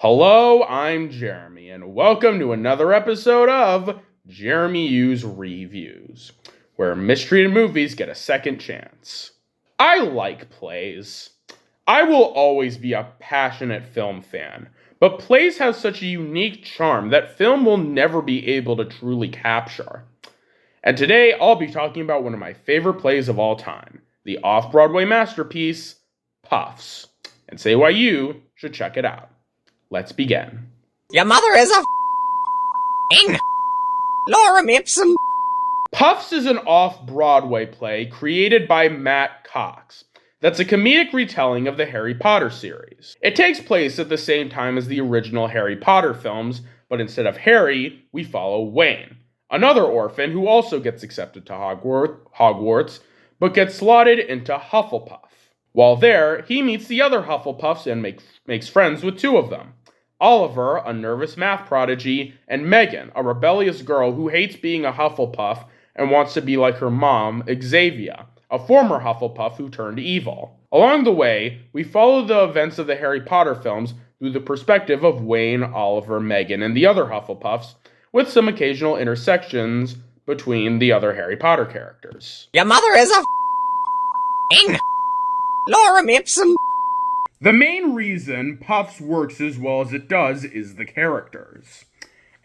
Hello, I'm Jeremy, and welcome to another episode of Jeremy U's Reviews, where mistreated movies get a second chance. I like plays. I will always be a passionate film fan, but plays have such a unique charm that film will never be able to truly capture. And today, I'll be talking about one of my favorite plays of all time, the off-Broadway masterpiece, Puffs, and say why you should check it out. Let's begin. Your mother is a f***ing Lorem Ipsum. Puffs is an off-Broadway play created by Matt Cox that's a comedic retelling of the Harry Potter series. It takes place at the same time as the original Harry Potter films, but instead of Harry, we follow Wayne, another orphan who also gets accepted to Hogwarts, but gets slotted into Hufflepuff. While there, he meets the other Hufflepuffs and makes friends with two of them. Oliver, a nervous math prodigy, and Megan, a rebellious girl who hates being a Hufflepuff and wants to be like her mom, Xavier, a former Hufflepuff who turned evil. Along the way, we follow the events of the Harry Potter films through the perspective of Wayne, Oliver, Megan, and the other Hufflepuffs, with some occasional intersections between the other Harry Potter characters. Your mother is a f***ing Lorem Ipsum. The main reason Puffs works as well as it does is the characters.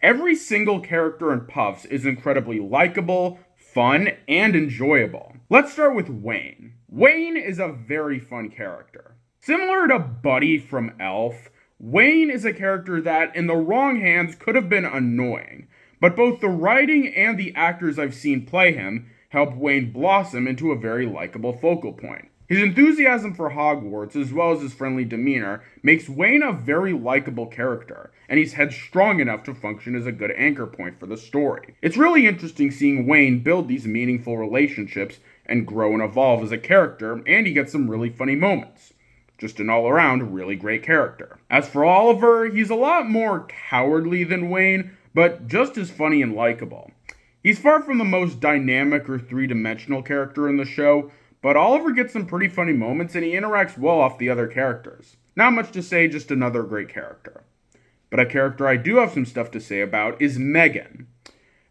Every single character in Puffs is incredibly likable, fun, and enjoyable. Let's start with Wayne. Wayne is a very fun character. Similar to Buddy from Elf, Wayne is a character that, in the wrong hands, could have been annoying, but both the writing and the actors I've seen play him help Wayne blossom into a very likable focal point. His enthusiasm for Hogwarts, as well as his friendly demeanor, makes Wayne a very likable character, and he's headstrong enough to function as a good anchor point for the story. It's really interesting seeing Wayne build these meaningful relationships and grow and evolve as a character, and he gets some really funny moments. Just an all-around really great character. As for Oliver, he's a lot more cowardly than Wayne, but just as funny and likable. He's far from the most dynamic or three-dimensional character in the show, but Oliver gets some pretty funny moments and he interacts well off the other characters. Not much to say, just another great character. But a character I do have some stuff to say about is Megan.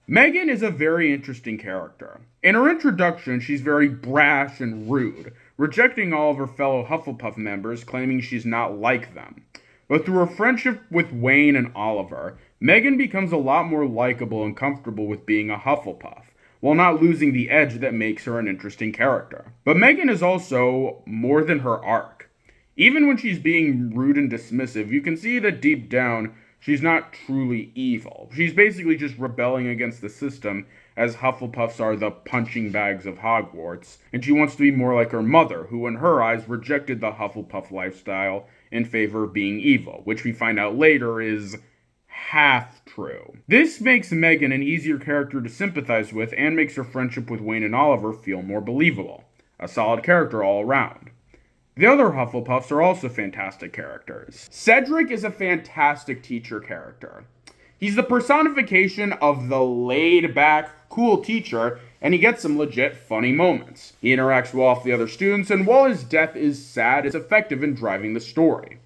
Megan is a very interesting character. In her introduction, she's very brash and rude, rejecting all of her fellow Hufflepuff members, claiming she's not like them. But through her friendship with Wayne and Oliver, Megan becomes a lot more likable and comfortable with being a Hufflepuff, while not losing the edge that makes her an interesting character. But Megan is also more than her arc. Even when she's being rude and dismissive, you can see that deep down, she's not truly evil. She's basically just rebelling against the system, as Hufflepuffs are the punching bags of Hogwarts, and she wants to be more like her mother, who in her eyes rejected the Hufflepuff lifestyle in favor of being evil, which we find out later is half true. This makes Megan an easier character to sympathize with and makes her friendship with Wayne and Oliver feel more believable. A solid character all around. The other Hufflepuffs are also fantastic characters. Cedric is a fantastic teacher character. He's the personification of the laid-back, cool teacher, and he gets some legit funny moments. He interacts well with the other students, and while his death is sad, it's effective in driving the story.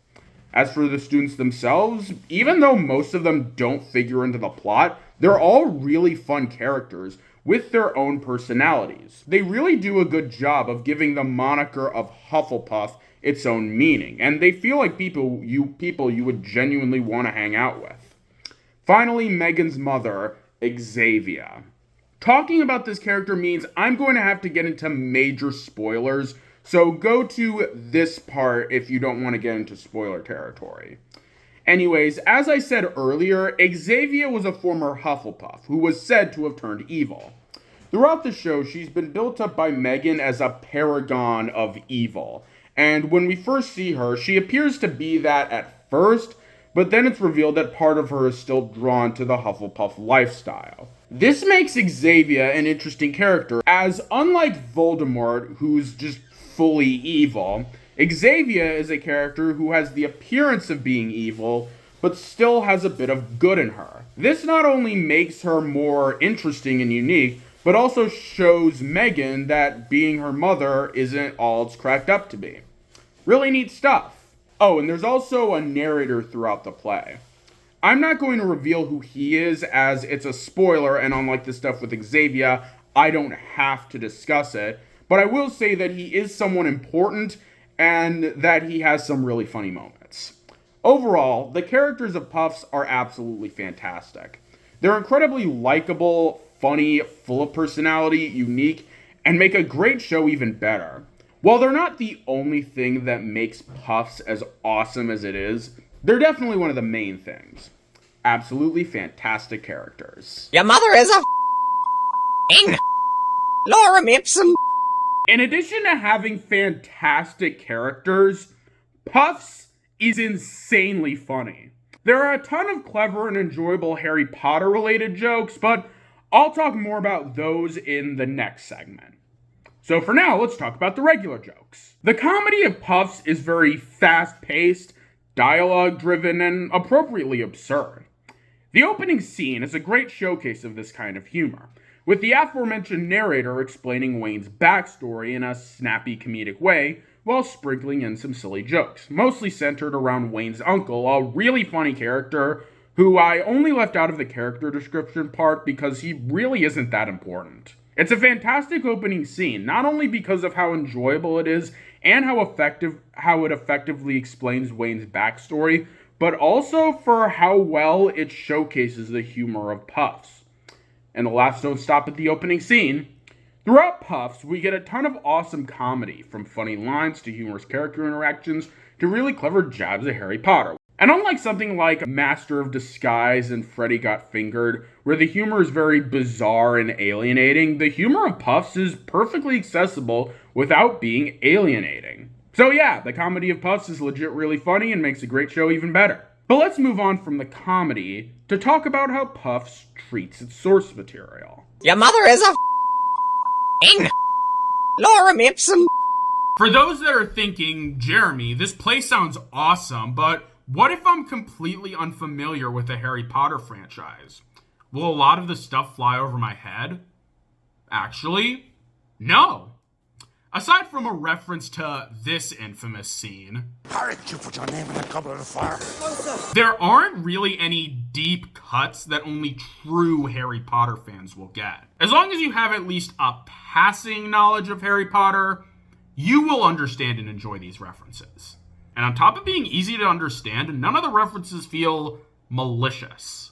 As for the students themselves, even though most of them don't figure into the plot, they're all really fun characters with their own personalities. They really do a good job of giving the moniker of Hufflepuff its own meaning, and they feel like people you would genuinely want to hang out with. Finally, Megan's mother, Xavier. Talking about this character means I'm going to have to get into major spoilers, so go to this part if you don't want to get into spoiler territory. Anyways, as I said earlier, Xavier was a former Hufflepuff who was said to have turned evil. Throughout the show, she's been built up by Megan as a paragon of evil. And when we first see her, she appears to be that at first, but then it's revealed that part of her is still drawn to the Hufflepuff lifestyle. This makes Xavier an interesting character, as unlike Voldemort, who's just fully evil, Xavier is a character who has the appearance of being evil, but still has a bit of good in her. This not only makes her more interesting and unique, but also shows Megan that being her mother isn't all it's cracked up to be. Really neat stuff. Oh, and there's also a narrator throughout the play. I'm not going to reveal who he is as it's a spoiler, and unlike the stuff with Xavier, I don't have to discuss it. But I will say that he is someone important and that he has some really funny moments. Overall, the characters of Puffs are absolutely fantastic. They're incredibly likable, funny, full of personality, unique, and make a great show even better. While they're not the only thing that makes Puffs as awesome as it is, they're definitely one of the main things. Absolutely fantastic characters. Your mother is a in Lorem Ipsum. In addition to having fantastic characters, Puffs is insanely funny. There are a ton of clever and enjoyable Harry Potter related jokes, but I'll talk more about those in the next segment. So for now, let's talk about the regular jokes. The comedy of Puffs is very fast-paced, dialogue-driven, and appropriately absurd. The opening scene is a great showcase of this kind of humor, with the aforementioned narrator explaining Wayne's backstory in a snappy comedic way while sprinkling in some silly jokes, mostly centered around Wayne's uncle, a really funny character who I only left out of the character description part because he really isn't that important. It's a fantastic opening scene, not only because of how enjoyable it is and how it effectively explains Wayne's backstory, but also for how well it showcases the humor of Puffs. And the laughs don't stop at the opening scene. Throughout Puffs, we get a ton of awesome comedy, from funny lines to humorous character interactions to really clever jabs at Harry Potter. And unlike something like Master of Disguise and Freddy Got Fingered, where the humor is very bizarre and alienating, the humor of Puffs is perfectly accessible without being alienating. So yeah, the comedy of Puffs is legit really funny and makes a great show even better. But let's move on from the comedy to talk about how Puffs treats its source material. Your mother is a in Lorem Ipsum. For those that are thinking, Jeremy, this play sounds awesome, but what if I'm completely unfamiliar with the Harry Potter franchise? Will a lot of the stuff fly over my head? Actually, no. Aside from a reference to this infamous scene, Harry, you put your name in a goblet of fire. There aren't really any deep cuts that only true Harry Potter fans will get. As long as you have at least a passing knowledge of Harry Potter, you will understand and enjoy these references. And on top of being easy to understand, none of the references feel malicious.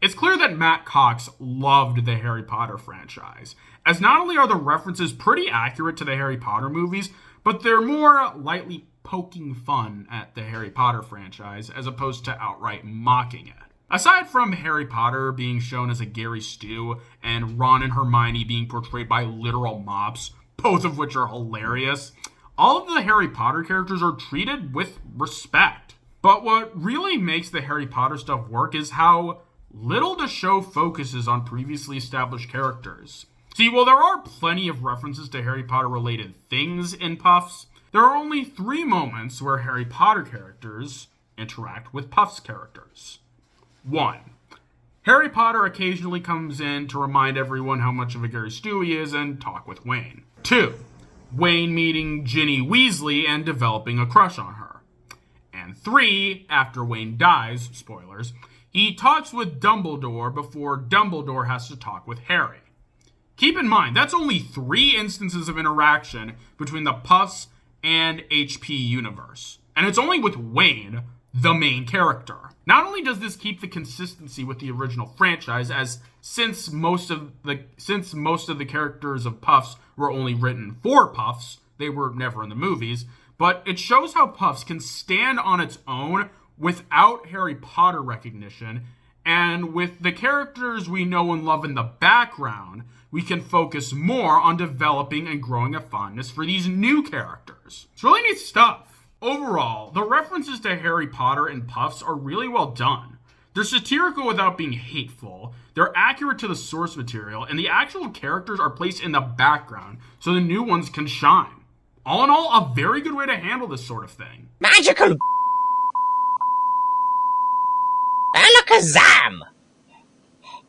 It's clear that Matt Cox loved the Harry Potter franchise, as not only are the references pretty accurate to the Harry Potter movies, but they're more lightly poking fun at the Harry Potter franchise as opposed to outright mocking it. Aside from Harry Potter being shown as a Gary Stu and Ron and Hermione being portrayed by literal mops, both of which are hilarious, all of the Harry Potter characters are treated with respect. But what really makes the Harry Potter stuff work is how little the show focuses on previously established characters. See, while there are plenty of references to Harry Potter related things in Puffs, there are only 3 moments where Harry Potter characters interact with Puffs characters. 1. Harry Potter occasionally comes in to remind everyone how much of a Gary Stu he is and talk with Wayne. 2. Wayne meeting Ginny Weasley and developing a crush on her. And 3, after Wayne dies, spoilers, he talks with Dumbledore before Dumbledore has to talk with Harry. Keep in mind, that's only 3 instances of interaction between the Puffs and HP universe. And it's only with Wayne, the main character. Not only does this keep the consistency with the original franchise, as since most of the characters of Puffs were only written for Puffs, they were never in the movies, but it shows how Puffs can stand on its own without Harry Potter recognition, and with the characters we know and love in the background, we can focus more on developing and growing a fondness for these new characters. It's really neat stuff. Overall, the references to Harry Potter and Puffs are really well done. They're satirical without being hateful, they're accurate to the source material, and the actual characters are placed in the background so the new ones can shine. All in all, a very good way to handle this sort of thing. Magical Alakazam!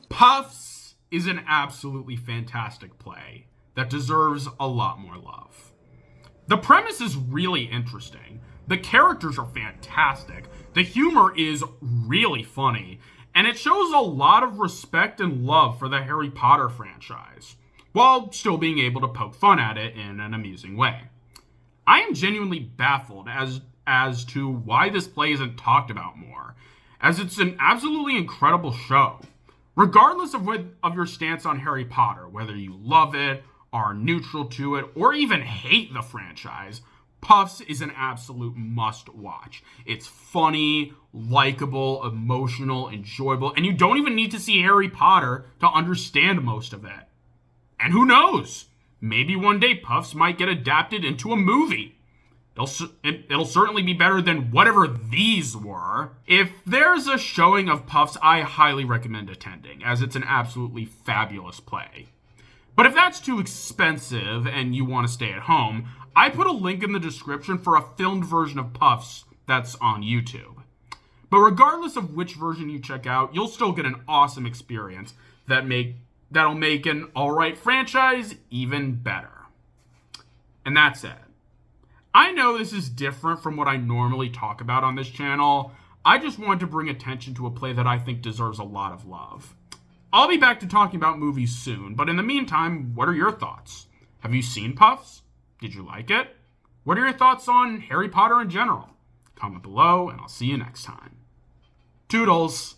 Puffs is an absolutely fantastic play that deserves a lot more love. The premise is really interesting. The characters are fantastic, the humor is really funny, and it shows a lot of respect and love for the Harry Potter franchise, while still being able to poke fun at it in an amusing way. I am genuinely baffled as to why this play isn't talked about more, as it's an absolutely incredible show. Regardless of your stance on Harry Potter, whether you love it, are neutral to it, or even hate the franchise, Puffs is an absolute must-watch. It's funny, likable, emotional, enjoyable, and you don't even need to see Harry Potter to understand most of it. And who knows? Maybe one day Puffs might get adapted into a movie. It'll certainly be better than whatever these were. If there's a showing of Puffs, I highly recommend attending, as it's an absolutely fabulous play. But if that's too expensive and you want to stay at home, I put a link in the description for a filmed version of Puffs that's on YouTube. But regardless of which version you check out, you'll still get an awesome experience that'll make an alright franchise even better. And that's it. I know this is different from what I normally talk about on this channel. I just wanted to bring attention to a play that I think deserves a lot of love. I'll be back to talking about movies soon, but in the meantime, what are your thoughts? Have you seen Puffs? Did you like it? What are your thoughts on Harry Potter in general? Comment below, and I'll see you next time. Toodles!